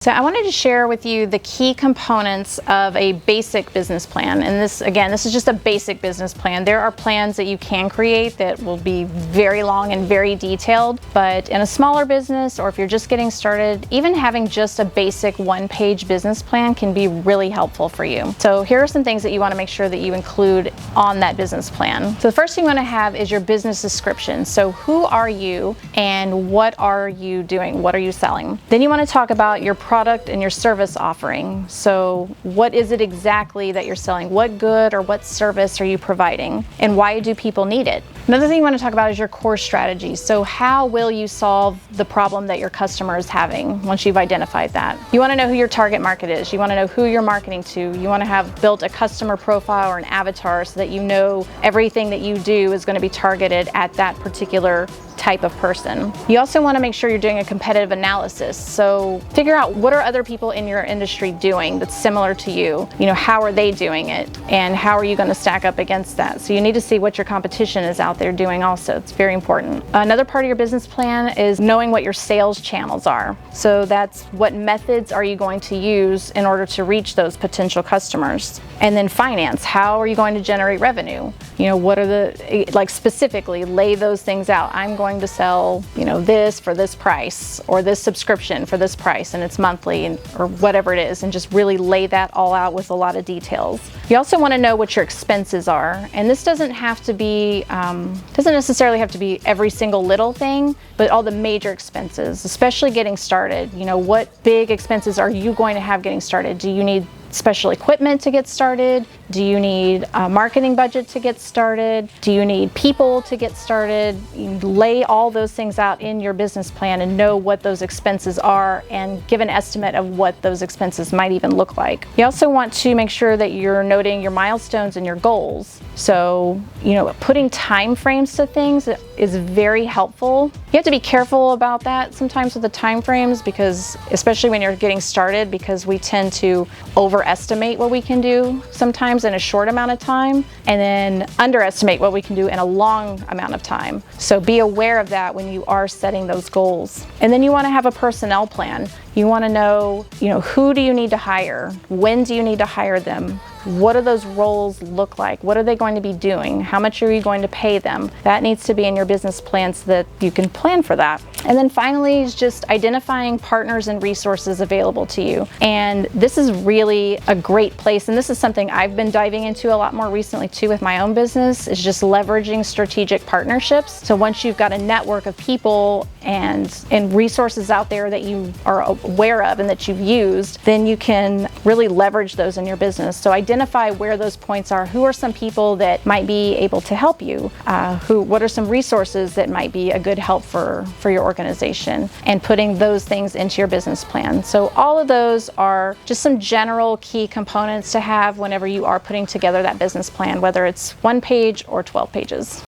So I wanted to share with you the key components of a basic business plan. And this is just a basic business plan. There are plans that you can create that will be very long and very detailed, but in a smaller business, or if you're just getting started, even having just a basic one-page business plan can be really helpful for you. So here are some things that you want to make sure that you include on that business plan. So the first thing you want to have is your business description. So who are you and what are you doing? What are you selling? Then you want to talk about your product and your service offering. So what is it exactly that you're selling? What good or what service are you providing? And why do people need it? Another thing you want to talk about is your core strategy. So how will you solve the problem that your customer is having once you've identified that? You want to know who your target market is. You want to know who you're marketing to. You want to have built a customer profile or an avatar so that you know everything that you do is going to be targeted at that particular type of person. You also want to make sure you're doing a competitive analysis. So figure out what are other people in your industry doing that's similar to you. You know, how are they doing it and how are you going to stack up against that? So you need to see what your competition is out there doing also. It's very important. Another part of your business plan is knowing what your sales channels are. So that's what methods are you going to use in order to reach those potential customers. And then finance, how are you going to generate revenue? You know, what are the, like specifically lay those things out. I'm going to sell, you know, this for this price or this subscription for this price and it's monthly or whatever it is, and just really lay that all out with a lot of details. You also want to know what your expenses are, and this doesn't have to be, doesn't necessarily have to be every single little thing, but all the major expenses, especially getting started. You know, what big expenses are you going to have getting started? Do you need special equipment to get started? Do you need a marketing budget to get started? Do you need people to get started? You lay all those things out in your business plan and know what those expenses are and give an estimate of what those expenses might even look like. You also want to make sure that you're noting your milestones and your goals. So, you know, putting time frames to things is very helpful. You have to be careful about that sometimes with the time frames, because especially when you're getting started, because we tend to overestimate what we can do sometimes in a short amount of time and then underestimate what we can do in a long amount of time. So be aware of that when you are setting those goals. And then you want to have a personnel plan. You want to know, you know, who do you need to hire? When do you need to hire them? What do those roles look like? What are they going to be doing? How much are you going to pay them? That needs to be in your business plan so that you can plan for that. And then finally is just identifying partners and resources available to you. And this is really a great place, and this is something I've been diving into a lot more recently too with my own business, is just leveraging strategic partnerships. So once you've got a network of people and resources out there that you are aware of and that you've used, then you can really leverage those in your business. So identify where those points are. Who are some people that might be able to help you? What are some resources that might be a good help for your organization? And putting those things into your business plan. So all of those are just some general key components to have whenever you are putting together that business plan, whether it's 1 page or 12 pages.